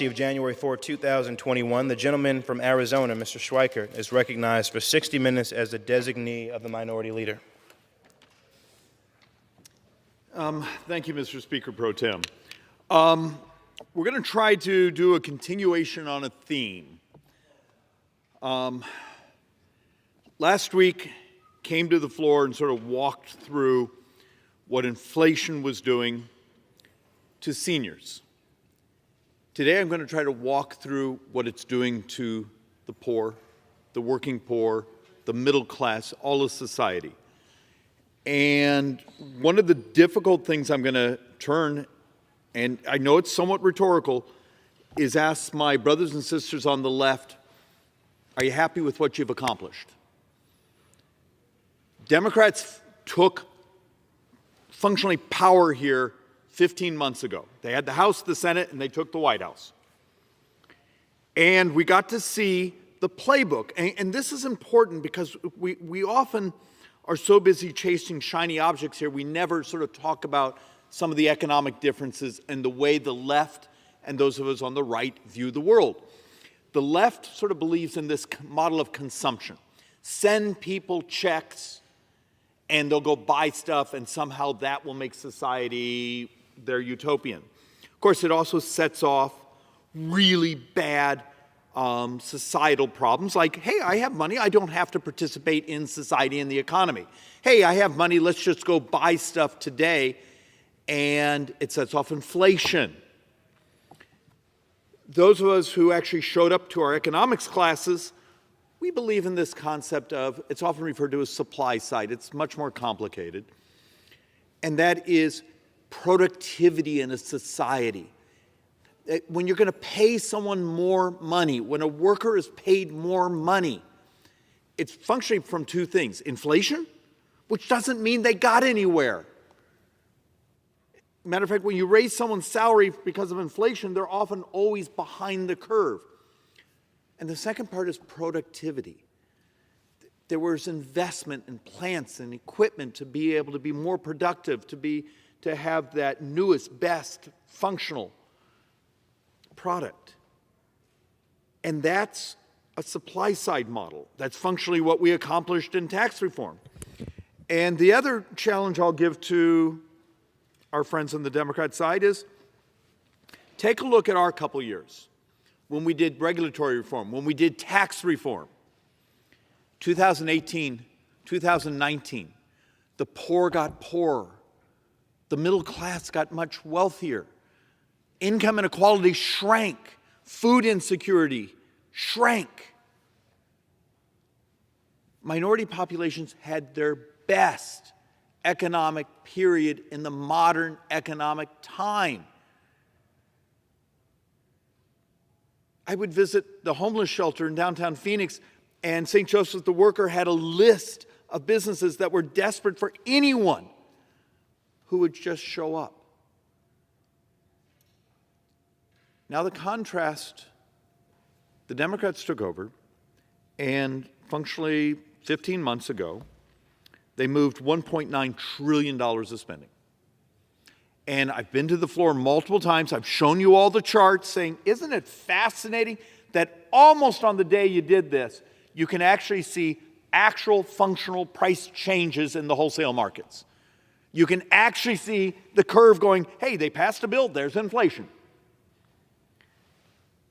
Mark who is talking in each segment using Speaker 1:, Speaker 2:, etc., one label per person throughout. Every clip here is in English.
Speaker 1: of January 4, 2021, the gentleman from Arizona, Mr. Schweikert, is recognized for 60 minutes as the designee of the minority leader.
Speaker 2: Thank you, Mr. Speaker Pro Tem. We're going to try to do a continuation on a theme. Last week, came to the floor and sort of walked through what inflation was doing to seniors. Today, I'm going to try to walk through what it's doing to the poor, the working poor, the middle class, all of society. And one of the difficult things I'm going to turn, and I know it's somewhat rhetorical, is ask my brothers and sisters on the left, are you happy with what you've accomplished? Democrats took functionally power here 15 months ago. They had the House, the Senate, and they took the White House. And we got to see the playbook. And this is important because we often are so busy chasing shiny objects here, we never sort of talk about some of the economic differences and the way the left and those of us on the right view the world. The left sort of believes in this model of consumption. Send people checks and they'll go buy stuff and somehow that will make society their utopian. Of course, it also sets off really bad societal problems like, hey, I have money, I don't have to participate in society and the economy. Hey, I have money, let's just go buy stuff today, and it sets off inflation. Those of us who actually showed up to our economics classes, we believe in this concept of, it's often referred to as supply side, it's much more complicated, and that is productivity in a society. When you're going to pay someone more money, when a worker is paid more money, it's functioning from two things. Inflation, which doesn't mean they got anywhere. Matter of fact, when you raise someone's salary because of inflation, they're often always behind the curve. And the second part is productivity. There was investment in plants and equipment to be able to be more productive, to have that newest, best, functional product. And that's a supply side model. That's functionally what we accomplished in tax reform. And the other challenge I'll give to our friends on the Democrat side is take a look at our couple years when we did regulatory reform, when we did tax reform. 2018, 2019, the poor got poorer. The middle class got much wealthier. Income inequality shrank. Food insecurity shrank. Minority populations had their best economic period in the modern economic time. I would visit the homeless shelter in downtown Phoenix, and St. Joseph the Worker had a list of businesses that were desperate for anyone who would just show up. Now the contrast, the Democrats took over, and functionally 15 months ago, they moved $1.9 trillion of spending. And I've been to the floor multiple times. I've shown you all the charts saying, isn't it fascinating that almost on the day you did this, you can actually see actual functional price changes in the wholesale markets. You can actually see the curve going, hey, they passed a bill, there's inflation.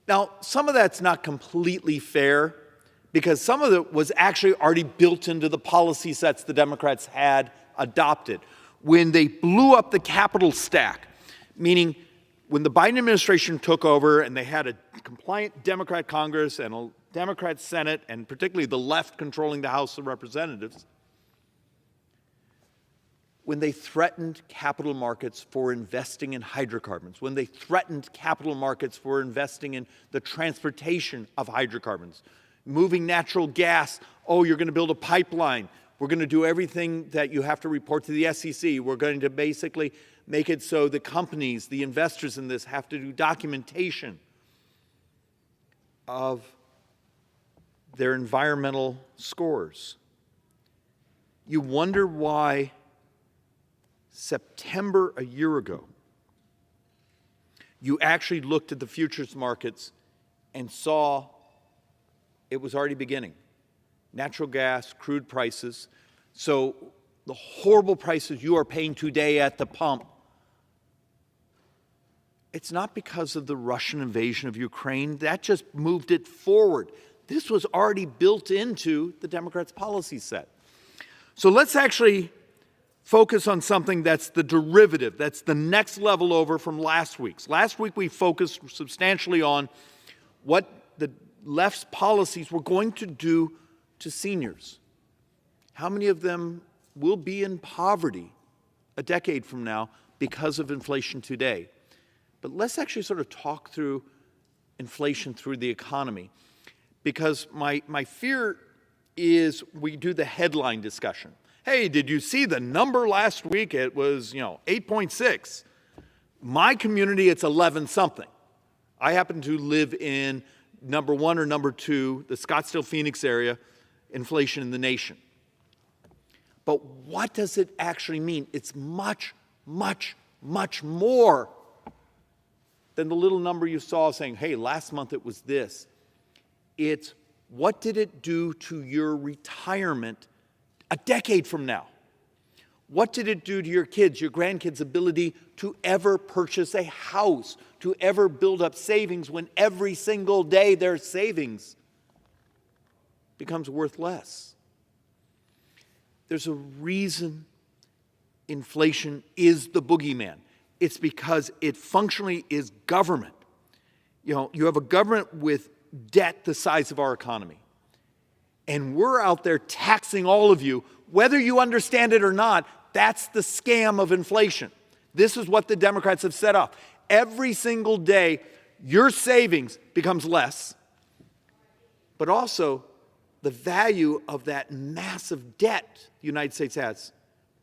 Speaker 2: Now, some of that's not completely fair because some of it was actually already built into the policy sets the Democrats had adopted. When they blew up the capital stack, meaning when the Biden administration took over and they had a compliant Democrat Congress and a Democrat Senate, and particularly the left controlling the House of Representatives, when they threatened capital markets for investing in hydrocarbons, when they threatened capital markets for investing in the transportation of hydrocarbons, moving natural gas, oh, you're going to build a pipeline, we're going to do everything that you have to report to the SEC, we're going to basically make it so the companies, the investors in this have to do documentation of their environmental scores. You wonder why September a year ago, you actually looked at the futures markets and saw it was already beginning. Natural gas, crude prices. So the horrible prices you are paying today at the pump, it's not because of the Russian invasion of Ukraine. That just moved it forward. This was already built into the Democrats' policy set. So let's actually focus on something that's the derivative, that's the next level over from last week's. Last week we focused substantially on what the left's policies were going to do to seniors. How many of them will be in poverty a decade from now because of inflation today? But let's actually sort of talk through inflation through the economy, because my fear is we do the headline discussion. Hey, did you see the number last week? It was, 8.6. My community, it's 11 something. I happen to live in number 1 or number 2, the Scottsdale, Phoenix area, inflation in the nation. But what does it actually mean? It's much, much, much more than the little number you saw saying, hey, last month it was this. It's what did it do to your retirement a decade from now? What did it do to your kids, your grandkids' ability to ever purchase a house, to ever build up savings when every single day their savings becomes worth less? There's a reason inflation is the boogeyman. It's because it functionally is government. You have a government with debt the size of our economy. And we're out there taxing all of you, whether you understand it or not. That's the scam of inflation. This is what the Democrats have set up. Every single day, your savings becomes less, but also the value of that massive debt the United States has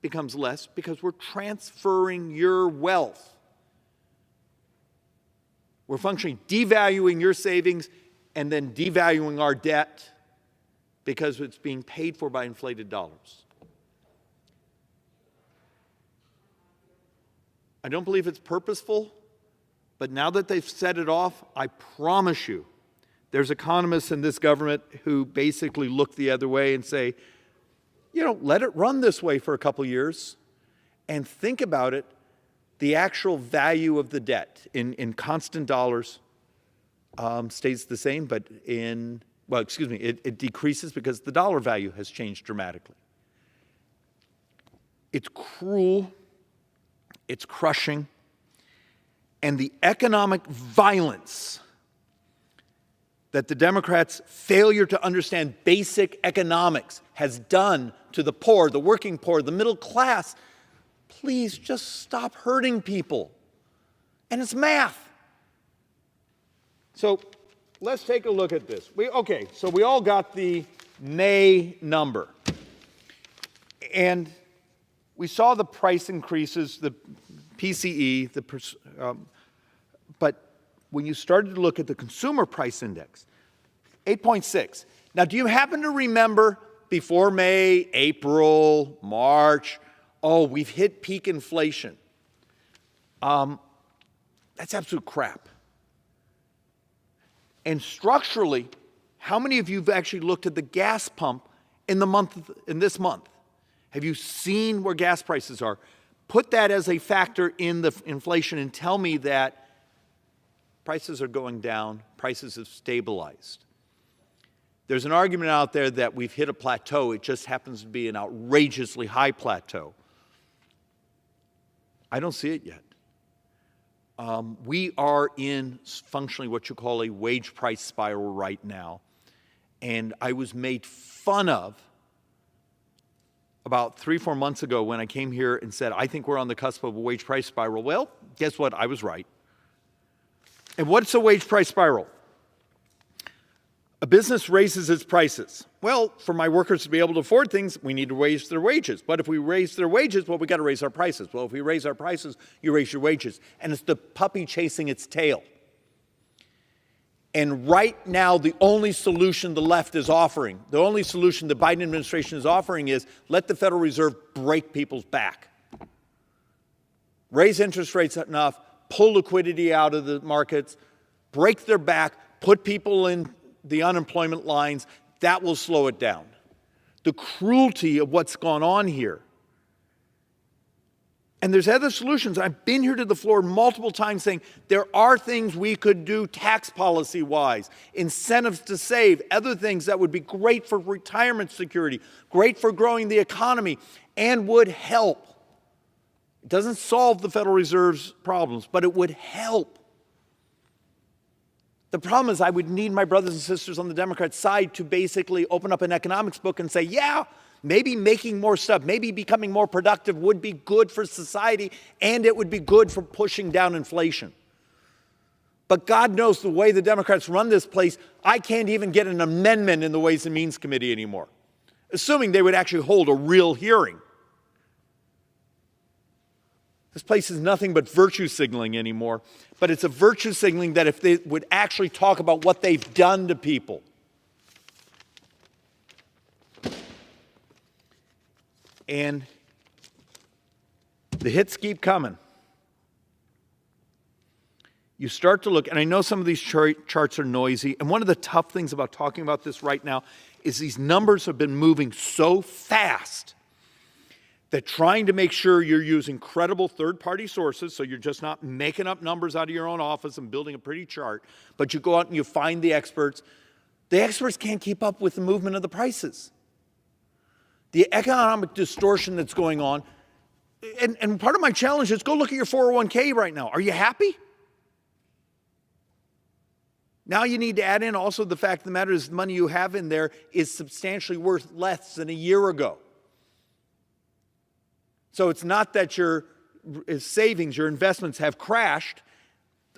Speaker 2: becomes less because we're transferring your wealth. We're functionally devaluing your savings and then devaluing our debt because it's being paid for by inflated dollars. I don't believe it's purposeful, but now that they've set it off, I promise you, there's economists in this government who basically look the other way and say, let it run this way for a couple years and think about it. The actual value of the debt in constant dollars stays the same, but it decreases because the dollar value has changed dramatically. It's cruel, it's crushing, and the economic violence that the Democrats' failure to understand basic economics has done to the poor, the working poor, the middle class. Please just stop hurting people. And it's math. So let's take a look at this. So we all got the May number. And we saw the price increases, the PCE, but when you started to look at the consumer price index, 8.6. Now, do you happen to remember before May, April, March, we've hit peak inflation? That's absolute crap. And structurally, how many of you have actually looked at the gas pump in this month? Have you seen where gas prices are? Put that as a factor in the inflation and tell me that prices are going down, prices have stabilized. There's an argument out there that we've hit a plateau. It just happens to be an outrageously high plateau. I don't see it yet. We are in functionally what you call a wage price spiral right now. And I was made fun of about 3-4 months ago when I came here and said, I think we're on the cusp of a wage price spiral. Well, guess what? I was right. And what's a wage price spiral? A business raises its prices. Well, for my workers to be able to afford things, we need to raise their wages. But if we raise their wages, well, we got to raise our prices. Well, if we raise our prices, you raise your wages. And it's the puppy chasing its tail. And right now, the only solution the left is offering, the only solution the Biden administration is offering is let the Federal Reserve break people's back. Raise interest rates enough, pull liquidity out of the markets, break their back, put people in the unemployment lines. That will slow it down. The cruelty of what's gone on here. And there's other solutions. I've been here to the floor multiple times saying there are things we could do tax policy-wise, incentives to save, other things that would be great for retirement security, great for growing the economy, and would help. It doesn't solve the Federal Reserve's problems, but it would help. The problem is I would need my brothers and sisters on the Democrat side to basically open up an economics book and say, yeah, maybe making more stuff, maybe becoming more productive would be good for society, and it would be good for pushing down inflation. But God knows the way the Democrats run this place, I can't even get an amendment in the Ways and Means Committee anymore, assuming they would actually hold a real hearing. This place is nothing but virtue signaling anymore, but it's a virtue signaling that if they would actually talk about what they've done to people. And the hits keep coming. You start to look, and I know some of these charts are noisy, and one of the tough things about talking about this right now is these numbers have been moving so fast that trying to make sure you're using credible third-party sources, so you're just not making up numbers out of your own office and building a pretty chart, but you go out and you find the experts can't keep up with the movement of the prices. The economic distortion that's going on, and part of my challenge is go look at your 401k right now. Are you happy? Now you need to add in also the fact of the matter is the money you have in there is substantially worth less than a year ago. So it's not that your savings, your investments have crashed.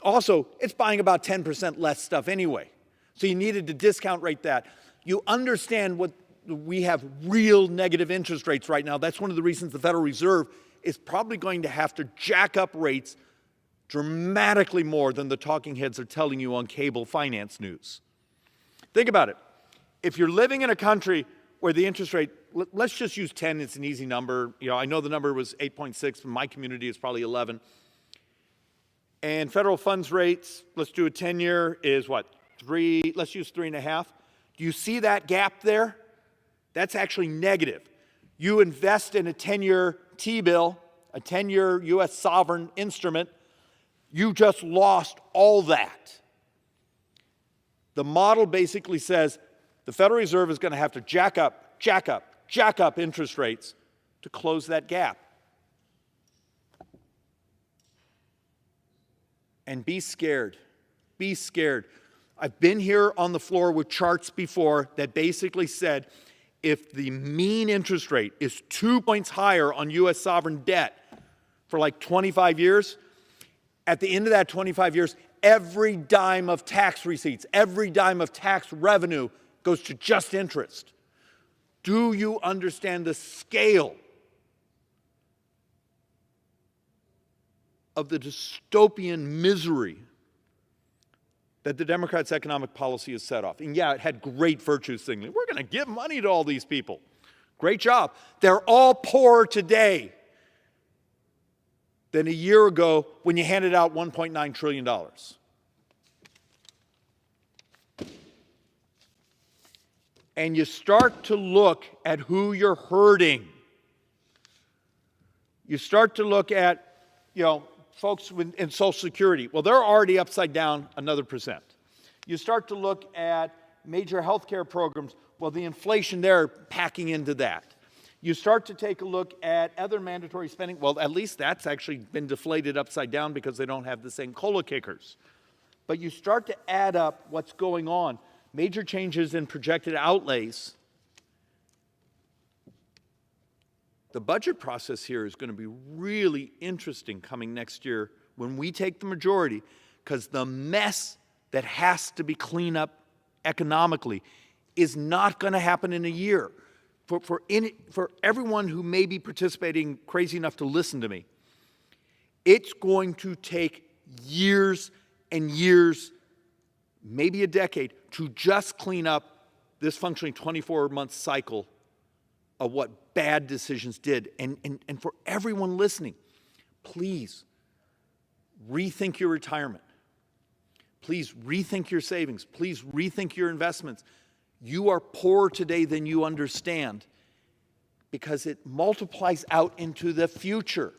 Speaker 2: Also, it's buying about 10% less stuff anyway. So you needed to discount rate that. You understand what we have real negative interest rates right now. That's one of the reasons the Federal Reserve is probably going to have to jack up rates dramatically more than the talking heads are telling you on cable finance news. Think about it. If you're living in a country where the interest rate, let's just use 10, it's an easy number. You know, I know the number was 8.6, in my community it's probably 11. And federal funds rates, let's do a 10-year, is what, 3, let's use 3.5. Do you see that gap there? That's actually negative. You invest in a 10-year T-bill, a 10-year U.S. sovereign instrument, you just lost all that. The model basically says the Federal Reserve is going to have to jack up interest rates to close that gap. And be scared. Be scared. I've been here on the floor with charts before that basically said if the mean interest rate is 2 points higher on U.S. sovereign debt for like 25 years, at the end of that 25 years, every dime of tax receipts, every dime of tax revenue goes to just interest. Do you understand the scale of the dystopian misery that the Democrats' economic policy has set off? And yeah, it had great virtue signaling. We're going to give money to all these people. Great job. They're all poorer today than a year ago when you handed out $1.9 trillion. And you start to look at who you're hurting. You start to look at, folks in Social Security. Well, they're already upside down another %. You start to look at major health care programs. Well, the inflation there packing into that. You start to take a look at other mandatory spending. Well, at least that's actually been deflated upside down because they don't have the same COLA kickers. But you start to add up what's going on. Major changes in projected outlays. The budget process here is going to be really interesting coming next year when we take the majority, because the mess that has to be cleaned up economically is not going to happen in a year. For everyone who may be participating crazy enough to listen to me, it's going to take years and years, maybe a decade, to just clean up this functioning 24-month cycle of what bad decisions did. And for everyone listening, please, rethink your retirement. Please rethink your savings. Please rethink your investments. You are poorer today than you understand because it multiplies out into the future.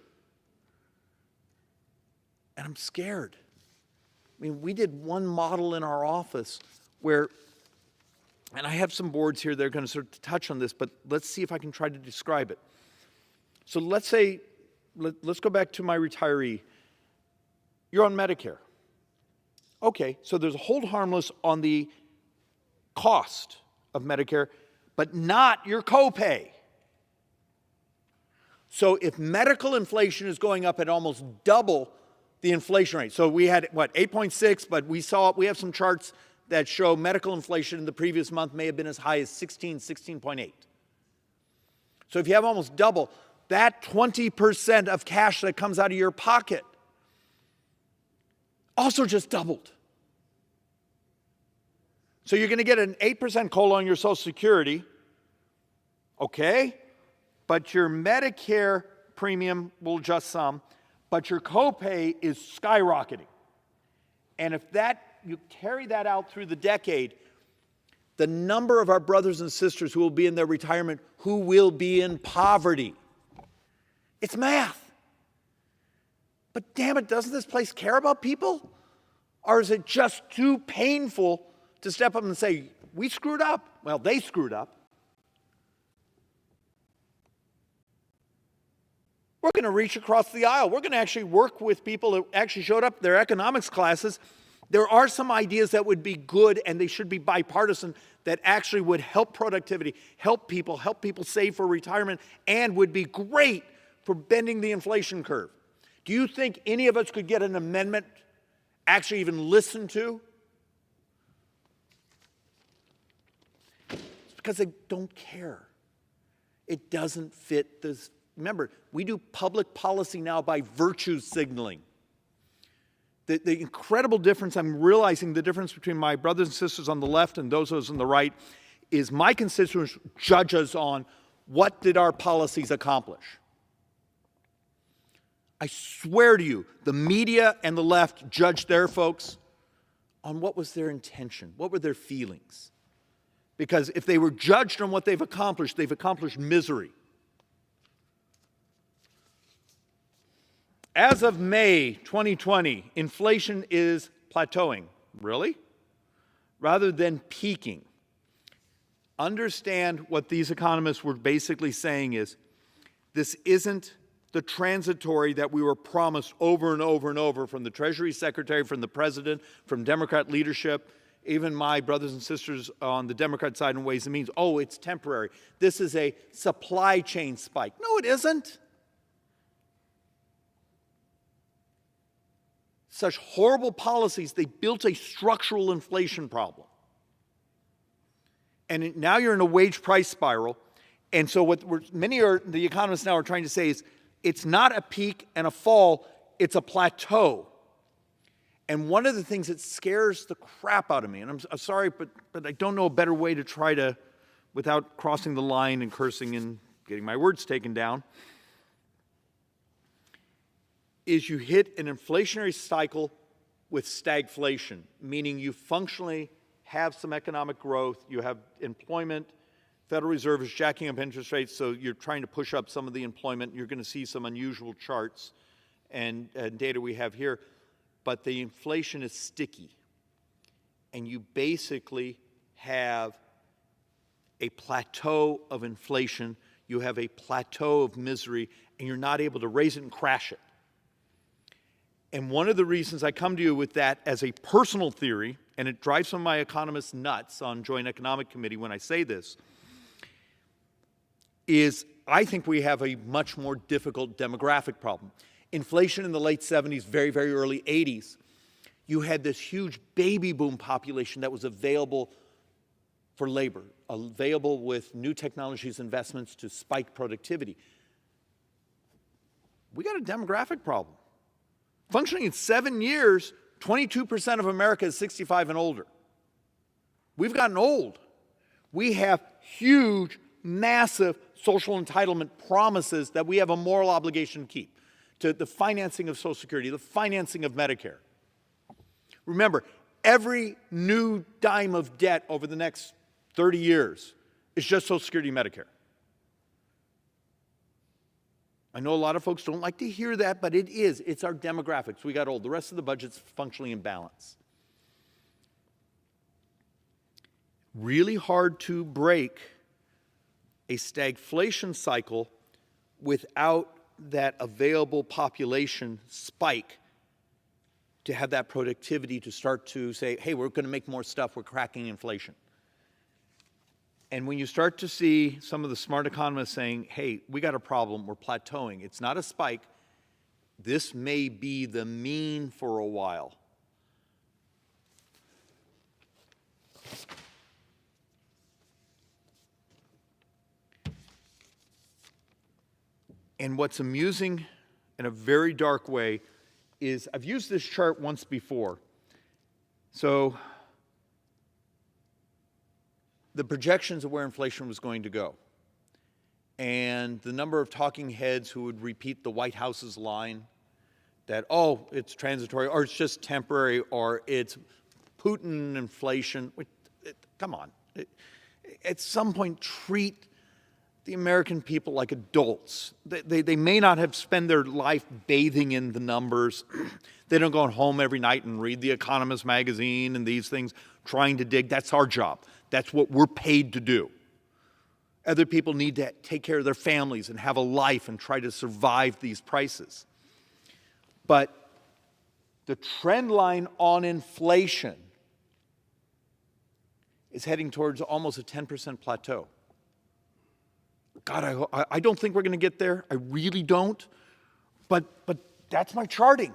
Speaker 2: And I'm scared. I mean, we did one model in our office where, and I have some boards here that are going to sort of touch on this, but let's see if I can try to describe it. So let's say, let's go back to my retiree. You're on Medicare. Okay, so there's a hold harmless on the cost of Medicare, but not your copay. So if medical inflation is going up at almost double the inflation rate, so we had, 8.6, but we have some charts that show medical inflation in the previous month may have been as high as 16.8. So if you have almost double, that 20% of cash that comes out of your pocket also just doubled. So you're going to get an 8% COLA on your Social Security, okay? But your Medicare premium will adjust some, but your copay is skyrocketing. And if you carry that out through the decade, the number of our brothers and sisters who will be in their retirement who will be in poverty. It's math. But damn it, doesn't this place care about people? Or is it just too painful to step up and say, we screwed up? Well, they screwed up. We're going to reach across the aisle. We're going to actually work with people that actually showed up their economics classes. There are some ideas that would be good and they should be bipartisan that actually would help productivity, help people save for retirement, and would be great for bending the inflation curve. Do you think any of us could get an amendment actually even listened to? It's because they don't care. It doesn't fit this. Remember, we do public policy now by virtue signaling. The incredible difference, I'm realizing the difference between my brothers and sisters on the left and those of us on the right, is my constituents judge us on what did our policies accomplish. I swear to you, the media and the left judge their folks on what was their intention, what were their feelings. Because if they were judged on what they've accomplished misery. As of May 2020, inflation is plateauing. Really? Rather than peaking. Understand what these economists were basically saying is, this isn't the transitory that we were promised over and over and over from the Treasury Secretary, from the President, from Democrat leadership, even my brothers and sisters on the Democrat side in Ways and Means. Oh, it's temporary. This is a supply chain spike. No, it isn't. Such horrible policies, they built a structural inflation problem. And now you're in a wage price spiral. And so what many of the economists now are trying to say is, it's not a peak and a fall, it's a plateau. And one of the things that scares the crap out of me, and I'm sorry, but I don't know a better way to try to, without crossing the line and cursing and getting my words taken down, is you hit an inflationary cycle with stagflation, meaning you functionally have some economic growth, you have employment, Federal Reserve is jacking up interest rates, so you're trying to push up some of the employment. You're going to see some unusual charts and data we have here, but the inflation is sticky. And you basically have a plateau of inflation, you have a plateau of misery, and you're not able to raise it and crash it. And one of the reasons I come to you with that as a personal theory, and it drives some of my economists nuts on Joint Economic Committee when I say this, is I think we have a much more difficult demographic problem. Inflation in the late 70s, very, very early 80s, you had this huge baby boom population that was available for labor, available with new technologies, investments to spike productivity. We got a demographic problem. Functioning in 7 years, 22% of America is 65 and older. We've gotten old. We have huge, massive social entitlement promises that we have a moral obligation to keep. to the financing of Social Security, the financing of Medicare. Remember, every new dime of debt over the next 30 years is just Social Security and Medicare. I know a lot of folks don't like to hear that, but it is. It's our demographics. We got old. The rest of the budget's functionally in balance. Really hard to break a stagflation cycle without that available population spike to have that productivity to start to say, hey, we're going to make more stuff, we're cracking inflation. And when you start to see some of the smart economists saying, hey, we got a problem, we're plateauing, it's not a spike, this may be the mean for a while. And what's amusing in a very dark way is, I've used this chart once before. So the projections of where inflation was going to go, and the number of talking heads who would repeat the White House's line that, oh, it's transitory, or it's just temporary, or it's Putin inflation. Come on. At some point, treat the American people like adults. They may not have spent their life bathing in the numbers. They don't go home every night and read the Economist magazine and these things, trying to dig. That's our job. That's what we're paid to do. Other people need to take care of their families and have a life and try to survive these prices. But the trend line on inflation is heading towards almost a 10% plateau. God, I don't think we're going to get there. I really don't. But that's my charting.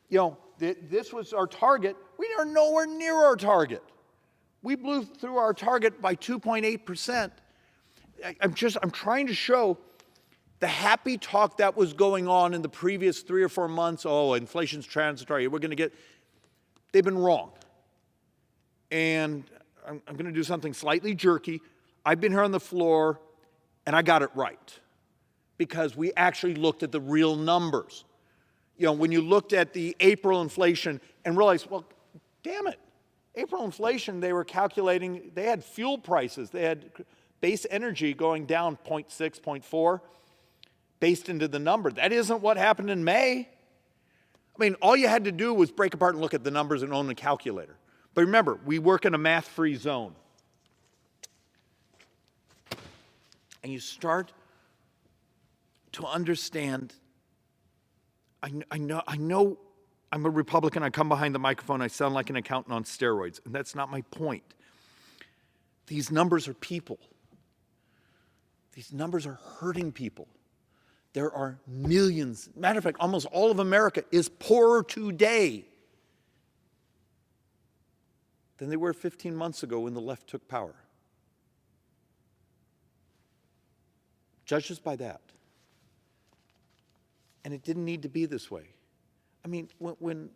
Speaker 2: You know, this was our target. We are nowhere near our target. We blew through our target by 2.8%. I'm trying to show the happy talk that was going on in the previous 3 or 4 months. Oh, inflation's transitory. We're going to get. They've been wrong. And I'm going to do something slightly jerky. I've been here on the floor, and I got it right, because we actually looked at the real numbers. You know, when you looked at the April inflation and realized, well, damn it, April inflation, they were calculating, they had fuel prices, they had base energy going down 0.6, 0.4, based into the number. That isn't what happened in May. I mean, all you had to do was break apart and look at the numbers and own a calculator. But remember, we work in a math-free zone. And you start to understand, I know I'm a Republican, I come behind the microphone, I sound like an accountant on steroids, and that's not my point. These numbers are people. These numbers are hurting people. There are millions, matter of fact, almost all of America is poorer today than they were 15 months ago when the left took power. Judge us by that. And it didn't need to be this way. I mean, when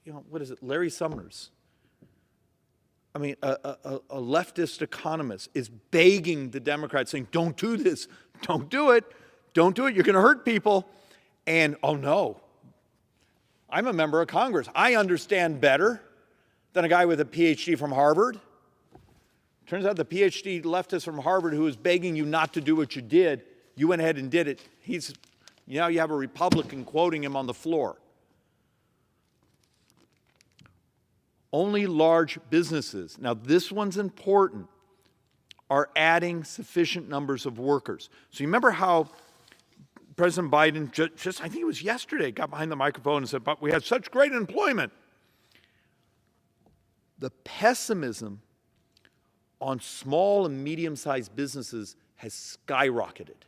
Speaker 2: you know, what is it, Larry Summers, I mean, a leftist economist is begging the Democrats, saying, don't do this, don't do it, don't do it, you're going to hurt people. And, oh no, I'm a member of Congress. I understand better than a guy with a PhD from Harvard. Turns out the PhD leftist from Harvard who was begging you not to do what you did, you went ahead and did it. You know, you have a Republican quoting him on the floor. Only large businesses, now this one's important, are adding sufficient numbers of workers. So you remember how President Biden just I think it was yesterday, got behind the microphone and said, but we have such great employment. The pessimism on small and medium-sized businesses has skyrocketed.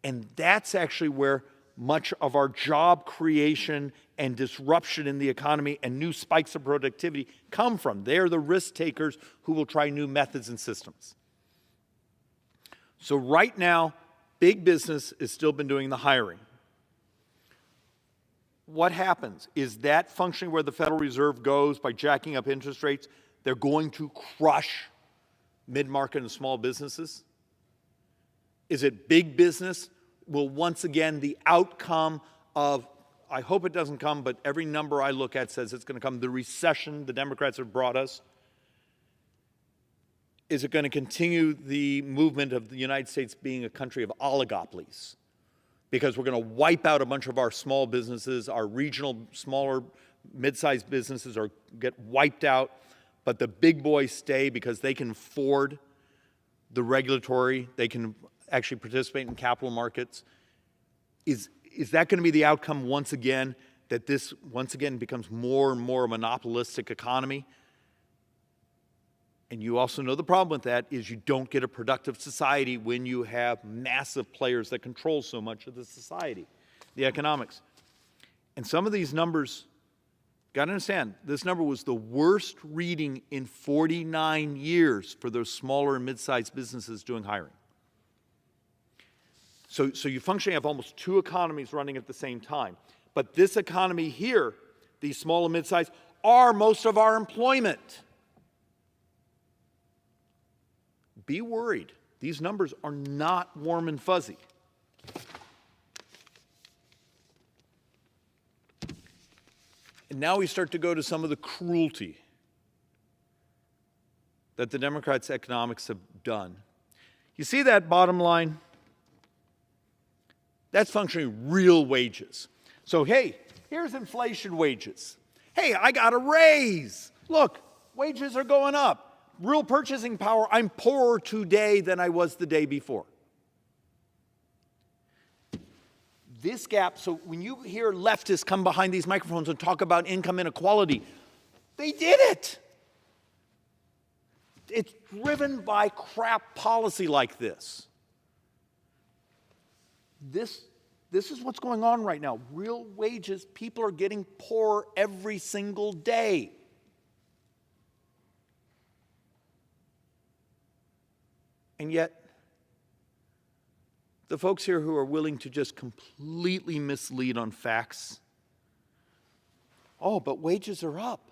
Speaker 2: And that's actually where much of our job creation and disruption in the economy and new spikes of productivity come from. They're the risk takers who will try new methods and systems. So right now, big business has still been doing the hiring. What happens? Is that functioning where the Federal Reserve goes by jacking up interest rates? They're going to crush mid-market and small businesses? Is it big business will once again, the outcome of, I hope it doesn't come, but every number I look at says it's going to come, the recession the Democrats have brought us? Is it going to continue the movement of the United States being a country of oligopolies? Because we're going to wipe out a bunch of our small businesses, our regional, smaller, mid-sized businesses get wiped out, but the big boys stay because they can afford the regulatory, they can actually participate in capital markets. Is that going to be the outcome once again, that this once again becomes more and more a monopolistic economy? And you also know the problem with that is you don't get a productive society when you have massive players that control so much of the society, the economics. And some of these numbers, got to understand, this number was the worst reading in 49 years for those smaller and mid-sized businesses doing hiring. So you functionally have almost two economies running at the same time. But this economy here, these small and mid-sized, are most of our employment. Be worried. These numbers are not warm and fuzzy. And now we start to go to some of the cruelty that the Democrats' economics have done. You see that bottom line? That's functioning real wages. So, hey, here's inflation wages. Hey, I got a raise. Look, wages are going up. Real purchasing power, I'm poorer today than I was the day before. This gap, so when you hear leftists come behind these microphones and talk about income inequality, they did it. It's driven by crap policy like this. This is what's going on right now. Real wages, people are getting poorer every single day. And yet, the folks here who are willing to just completely mislead on facts, oh, but wages are up.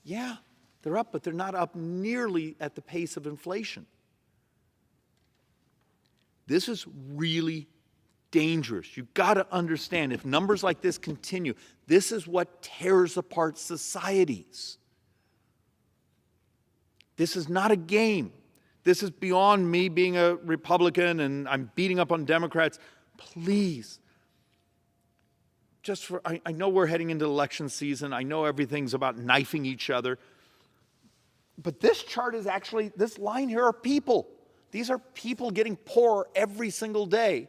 Speaker 2: Yeah, they're up, but they're not up nearly at the pace of inflation. This is really dangerous. You've got to understand, if numbers like this continue, this is what tears apart societies. This is not a game. This is beyond me being a Republican and I'm beating up on Democrats. Please, I know we're heading into election season. I know everything's about knifing each other. But this chart is actually, this line here are people. These are people getting poorer every single day.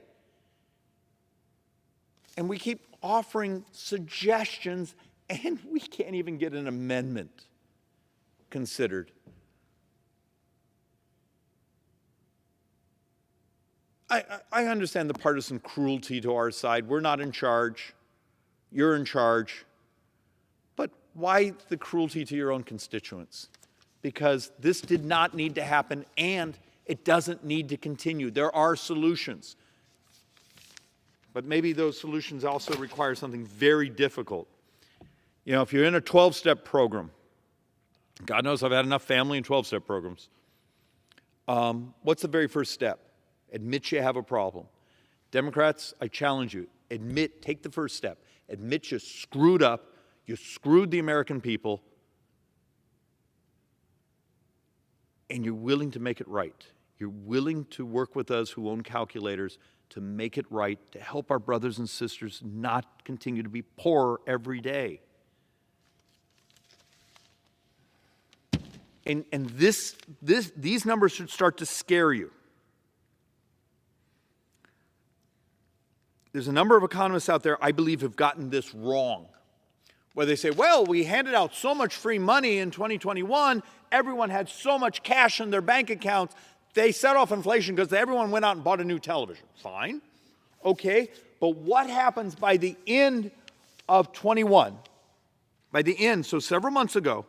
Speaker 2: And we keep offering suggestions, and we can't even get an amendment considered. I understand the partisan cruelty to our side. We're not in charge. You're in charge. But why the cruelty to your own constituents? Because this did not need to happen, and it doesn't need to continue. There are solutions. But maybe those solutions also require something very difficult. You know, if you're in a 12-step program, God knows I've had enough family in 12-step programs. What's the very first step? Admit you have a problem. Democrats, I challenge you, take the first step. Admit you screwed up, you screwed the American people, and you're willing to make it right. You're willing to work with us who own calculators to make it right, to help our brothers and sisters not continue to be poorer every day. And these numbers should start to scare you. There's a number of economists out there, I believe, have gotten this wrong, where they say, well, we handed out so much free money in 2021, everyone had so much cash in their bank accounts, they set off inflation because everyone went out and bought a new television. Fine, okay, but what happens by the end of 21? By the end, so several months ago,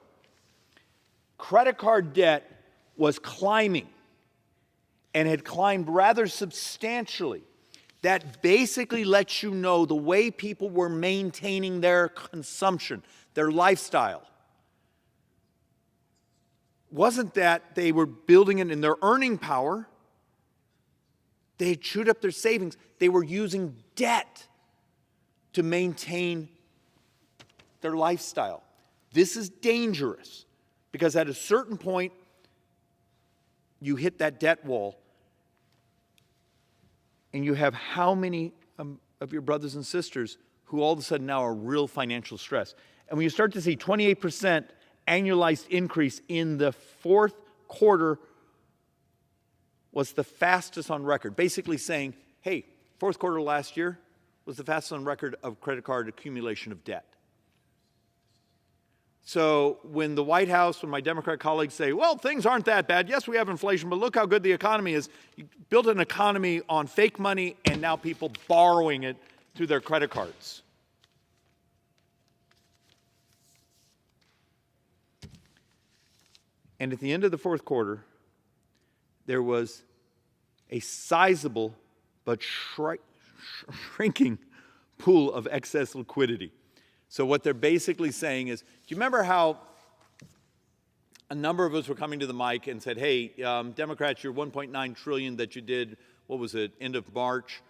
Speaker 2: credit card debt was climbing and had climbed rather substantially. That basically lets you know the way people were maintaining their consumption, their lifestyle. Wasn't that they were building it in their earning power. They had chewed up their savings. They were using debt to maintain their lifestyle. This is dangerous because at a certain point, you hit that debt wall, and you have how many of your brothers and sisters who all of a sudden now are real financial stress. And when you start to see 28% annualized increase in the fourth quarter was the fastest on record, basically saying, hey, fourth quarter last year was the fastest on record of credit card accumulation of debt. So when the White House, when my Democrat colleagues say, well, things aren't that bad. Yes, we have inflation, but look how good the economy is. You built an economy on fake money and now people borrowing it through their credit cards. And at the end of the fourth quarter, there was a sizable but shrinking pool of excess liquidity. So what they're basically saying is, do you remember how a number of us were coming to the mic and said, hey, Democrats, your $1.9 trillion that you did, what was it, end of March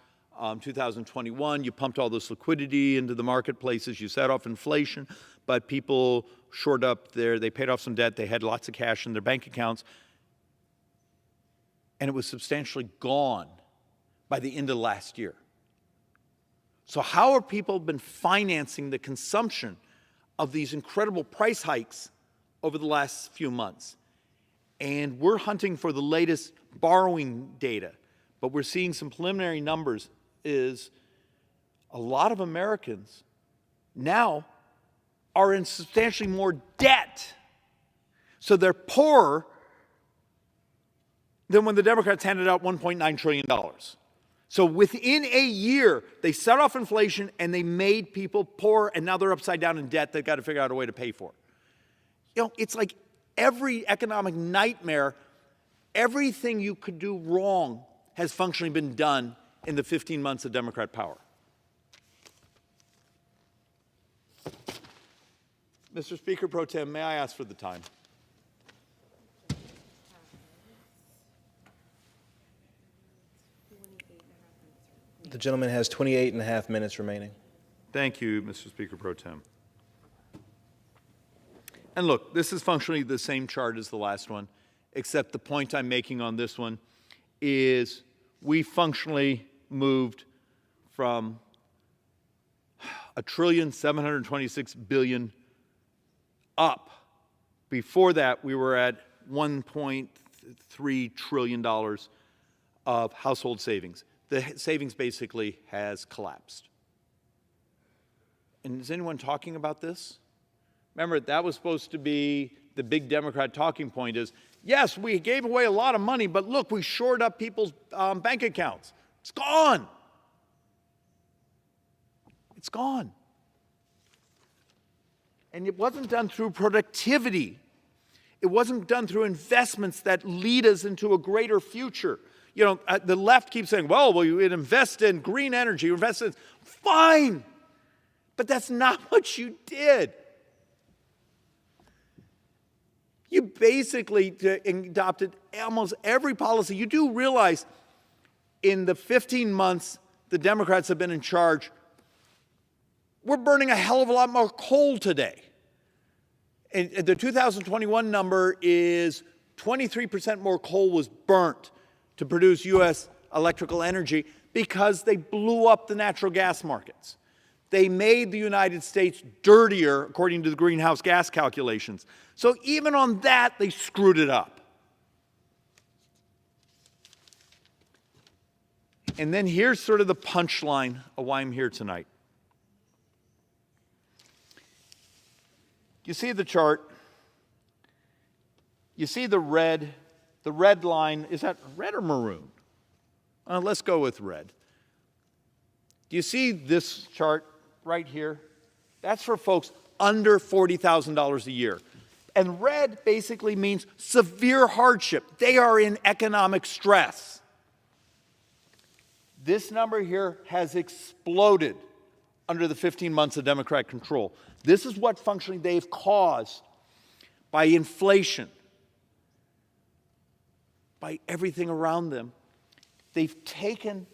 Speaker 2: 2021, you pumped all this liquidity into the marketplaces, you set off inflation, but people shored up they paid off some debt, they had lots of cash in their bank accounts, and it was substantially gone by the end of last year. So how have people been financing the consumption of these incredible price hikes over the last few months? And we're hunting for the latest borrowing data, but we're seeing some preliminary numbers is a lot of Americans now are in substantially more debt. So they're poorer than when the Democrats handed out $1.9 trillion. So within a year, they set off inflation and they made people poor, and now they're upside down in debt they've got to figure out a way to pay for. You know, it's like every economic nightmare, everything you could do wrong has functionally been done in the 15 months of Democrat power. Mr. Speaker Pro Tem, may I ask for the time?
Speaker 1: The gentleman has 28 and a half minutes remaining.
Speaker 2: Thank you, Mr. Speaker Pro Tem. And look, this is functionally the same chart as the last one, except the point I'm making on this one is we functionally moved from $1.726 trillion up. Before that, we were at $1.3 trillion of household savings. The savings basically has collapsed. And is anyone talking about this? Remember, that was supposed to be the big Democrat talking point is, yes, we gave away a lot of money, but look, we shored up people's bank accounts. It's gone. It's gone. And it wasn't done through productivity. It wasn't done through investments that lead us into a greater future. You know, the left keeps saying, well, we invest in green energy, invest in, fine, but that's not what you did. You basically adopted almost every policy. You do realize in the 15 months the Democrats have been in charge, we're burning a hell of a lot more coal today. And the 2021 number is 23% more coal was burnt to produce U.S. electrical energy because they blew up the natural gas markets. They made the United States dirtier, according to the greenhouse gas calculations. So even on that, they screwed it up. And then here's sort of the punchline of why I'm here tonight. You see the chart. You see the red line. Is that red or maroon? Let's go with red. Do you see this chart right here? That's for folks under $40,000 a year. And red basically means severe hardship. They are in economic stress. This number here has exploded under the 15 months of Democrat control. This is what functionally they've caused by inflation, by everything around them. they've taken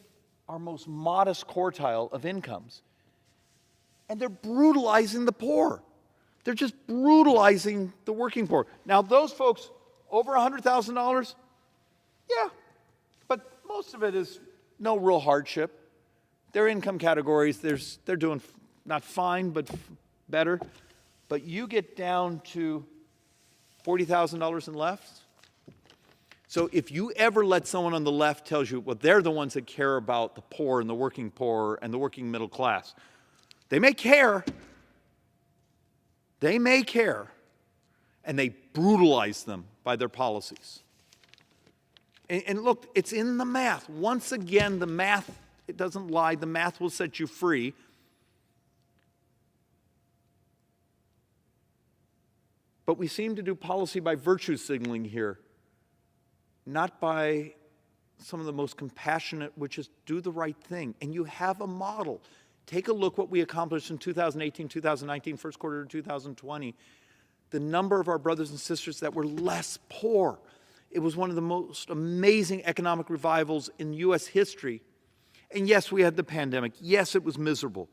Speaker 2: our most modest quartile of incomes, and they're brutalizing the poor. They're just brutalizing the working poor. Now, those folks over $100,000, yeah, but most of it is no real hardship. Their income categories, they're doing not fine, but better. But you get down to $40,000 and left. So if you ever let someone on the left tell you, well, they're the ones that care about the poor and the working middle class, they may care. They may care, and they brutalize them by their policies. And look, it's in the math. Once again, the math, it doesn't lie. The math will set you free. But we seem to do policy by virtue signaling here, not by some of the most compassionate, which is do the right thing. And you have a model. Take a look what we accomplished in 2018, 2019, first quarter of 2020. The number of our brothers and sisters that were less poor. It was one of the most amazing economic revivals in U.S. history. And yes, we had the pandemic. Yes, it was miserable.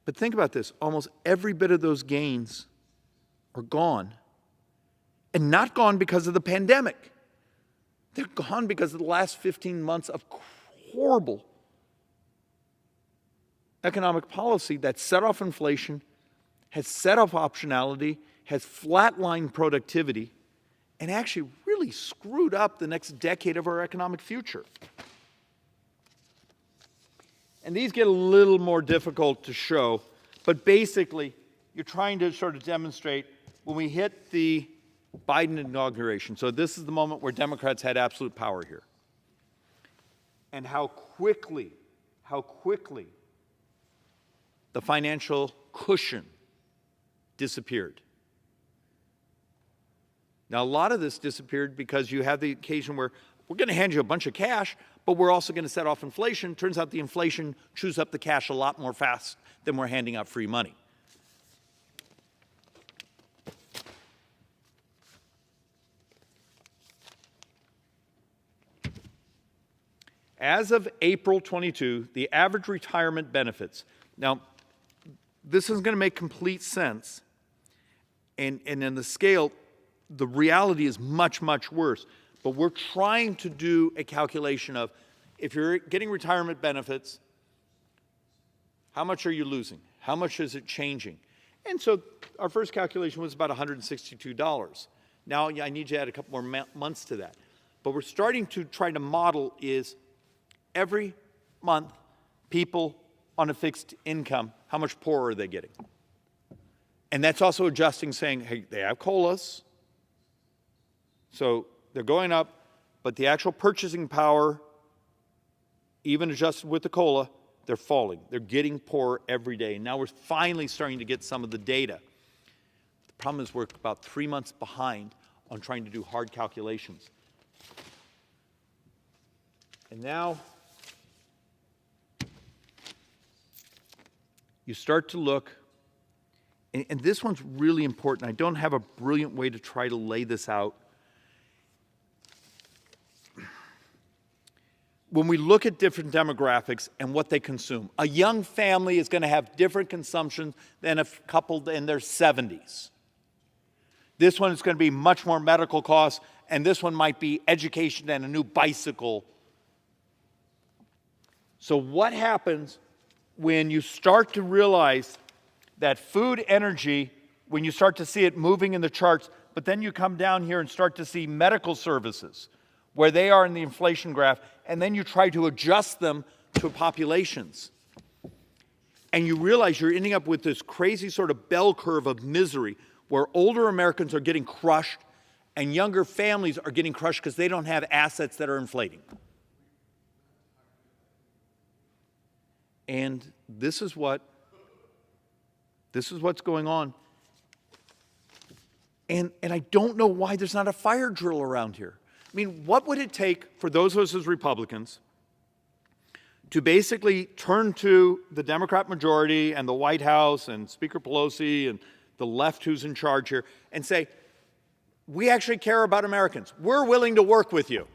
Speaker 2: But think about this. Almost every bit of those gains are gone. And not gone because of the pandemic. They're gone because of the last 15 months of horrible economic policy that set off inflation, has set off optionality, has flatlined productivity, and actually really screwed up the next decade of our economic future. And these get a little more difficult to show, but basically, you're trying to sort of demonstrate when we hit the Biden inauguration, so this is the moment where Democrats had absolute power here, and how quickly the financial cushion disappeared. Now, a lot of this disappeared because you have the occasion where we're going to hand you a bunch of cash, but we're also going to set off inflation. Turns out the inflation chews up the cash a lot more fast than we're handing out free money. As of April 22, the average retirement benefits. Now, this is going to make complete sense. And in the scale, the reality is much, much worse. But we're trying to do a calculation of if you're getting retirement benefits, how much are you losing? How much is it changing? And so our first calculation was about $162. Now I need you to add a couple more months to that. But we're starting to try to model is every month people on a fixed income, how much poorer are they getting? And that's also adjusting, saying, hey, they have COLAs, so they're going up, but the actual purchasing power, even adjusted with the COLA, they're falling. They're getting poorer every day. And now we're finally starting to get some of the data. The problem is we're about 3 months behind on trying to do hard calculations. And now you start to look, and this one's really important. I don't have a brilliant way to try to lay this out. When we look at different demographics and what they consume, a young family is going to have different consumption than a couple in their 70s. This one is going to be much more medical costs, and this one might be education and a new bicycle. So what happens when you start to realize that food, energy, when you start to see it moving in the charts, but then you come down here and start to see medical services, where they are in the inflation graph, and then you try to adjust them to populations. And you realize you're ending up with this crazy sort of bell curve of misery, where older Americans are getting crushed, and younger families are getting crushed because they don't have assets that are inflating. And this is what's going on. And I don't know why there's not a fire drill around here. I mean, what would it take for those of us as Republicans to basically turn to the Democrat majority and the White House and Speaker Pelosi and the left who's in charge here and say, we actually care about Americans. We're willing to work with you.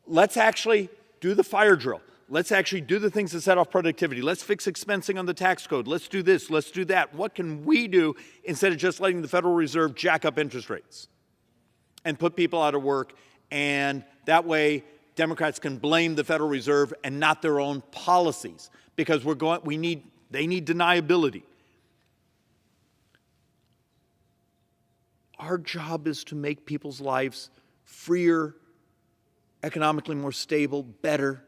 Speaker 2: let's actually do the fire drill. Let's actually do the things that set off productivity. Let's fix expensing on the tax code. Let's do this. Let's do that. What can we do instead of just letting the Federal Reserve jack up interest rates and put people out of work? And that way, Democrats can blame the Federal Reserve and not their own policies, because they need deniability. Our job is to make people's lives freer, economically more stable, better.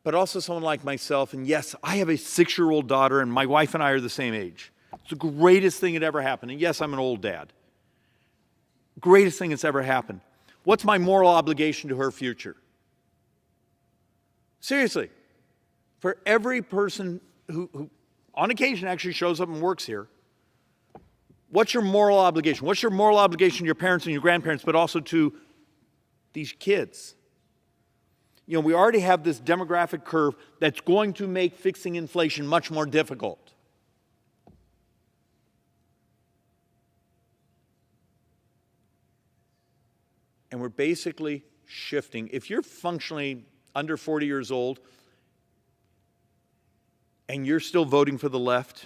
Speaker 2: But also someone like myself, and yes, I have a 6-year-old daughter, and my wife and I are the same age. It's the greatest thing that ever happened. And yes, I'm an old dad. Greatest thing that's ever happened. What's my moral obligation to her future? Seriously, for every person who on occasion actually shows up and works here, what's your moral obligation? What's your moral obligation to your parents and your grandparents, but also to these kids? You know, we already have this demographic curve that's going to make fixing inflation much more difficult. And we're basically shifting. If you're functionally under 40 years old and you're still voting for the left,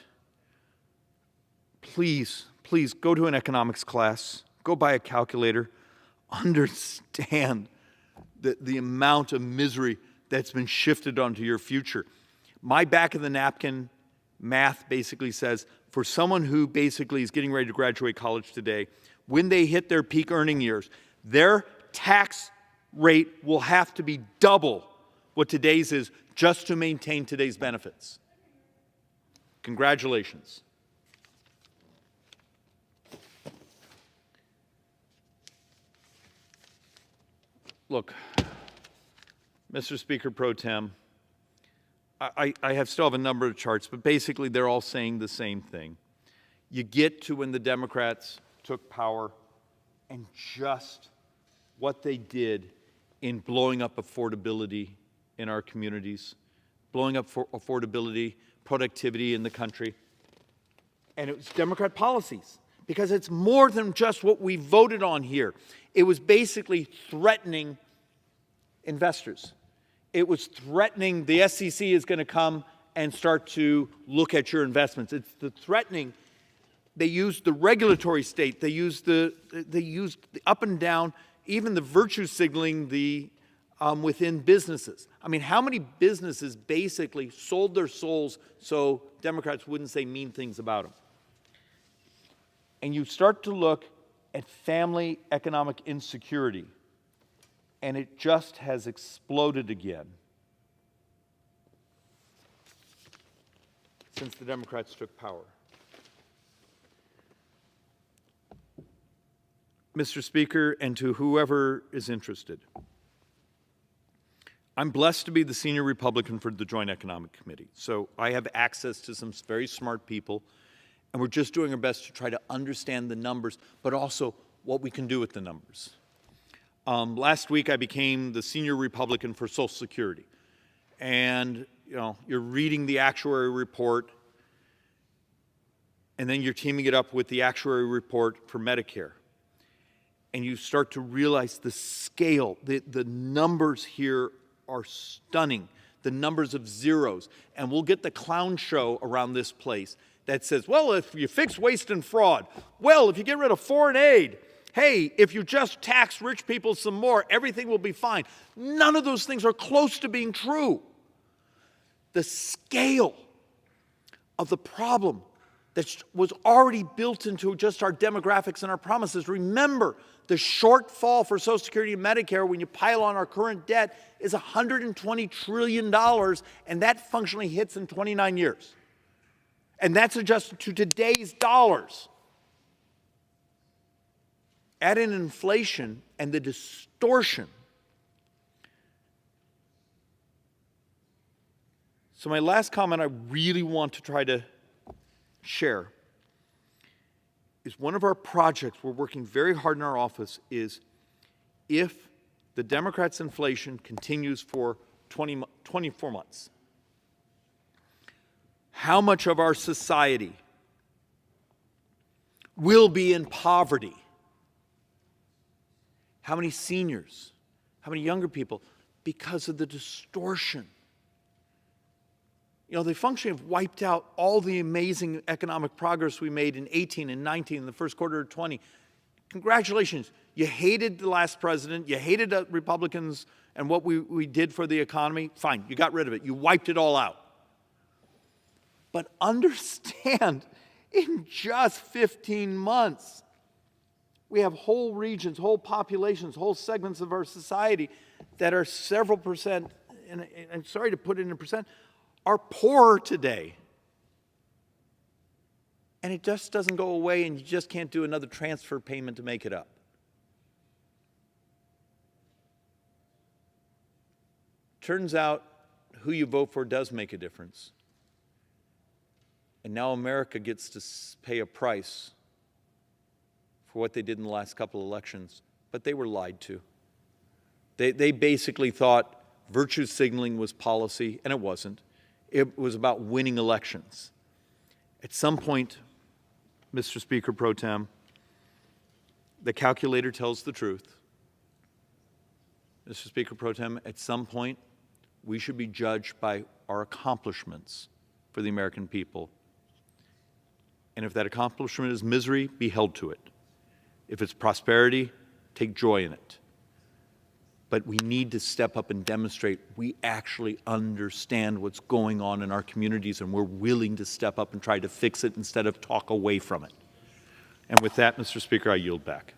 Speaker 2: please go to an economics class, go buy a calculator, understand the amount of misery that's been shifted onto your future. My back-of-the-napkin math basically says, for someone who basically is getting ready to graduate college today, when they hit their peak earning years, their tax rate will have to be double what today's is just to maintain today's benefits. Congratulations. Look, Mr. Speaker Pro Tem, I still have a number of charts, but basically they're all saying the same thing. You get to when the Democrats took power and just what they did in blowing up affordability in our communities, blowing up affordability, productivity in the country. And it was Democrat policies, because it's more than just what we voted on here. It was basically threatening investors. It was threatening the SEC is going to come and start to look at your investments. It's the threatening. They used the regulatory state. They used the up and down, even the virtue signaling within businesses. I mean, how many businesses basically sold their souls so Democrats wouldn't say mean things about them? And you start to look at family economic insecurity, and it just has exploded again since the Democrats took power. Mr. Speaker, and to whoever is interested, I'm blessed to be the senior Republican for the Joint Economic Committee. So I have access to some very smart people, and we're just doing our best to try to understand the numbers, but also what we can do with the numbers. Last week, I became the senior Republican for Social Security. And, you know, you're reading the actuary report, and then you're teaming it up with the actuary report for Medicare. And you start to realize the scale, the numbers here are stunning, the numbers of zeros. And we'll get the clown show around this place that says, well, if you fix waste and fraud, well, if you get rid of foreign aid, hey, if you just tax rich people some more, everything will be fine. None of those things are close to being true. The scale of the problem that was already built into just our demographics and our promises. Remember, the shortfall for Social Security and Medicare, when you pile on our current debt, is $120 trillion, and that functionally hits in 29 years. And that's adjusted to today's dollars. Add in inflation and the distortion. So my last comment I really want to try to share is one of our projects we're working very hard in our office is if the Democrats' inflation continues for 24 months, how much of our society will be in poverty? How many seniors, How many younger people? Because of the distortion. You know, they functionally have wiped out all the amazing economic progress we made in 18 and 19 in the first quarter of 20. Congratulations. You hated the last president. You hated Republicans and what we did for the economy. Fine, you got rid of it. You wiped it all out. But understand, in just 15 months, we have whole regions, whole populations, whole segments of our society that are several percent, and I'm sorry to put it in percent, are poorer today. And it just doesn't go away, and you just can't do another transfer payment to make it up. Turns out who you vote for does make a difference. And now America gets to pay a price for what they did in the last couple of elections, but they were lied to. They basically thought virtue signaling was policy, and it wasn't. It was about winning elections. At some point, Mr. Speaker Pro Tem, the calculator tells the truth. Mr. Speaker Pro Tem, at some point, we should be judged by our accomplishments for the American people. And if that accomplishment is misery, be held to it. If it's prosperity, take joy in it. But we need to step up and demonstrate we actually understand what's going on in our communities, and we're willing to step up and try to fix it instead of talk away from it. And with that, Mr. Speaker, I yield back.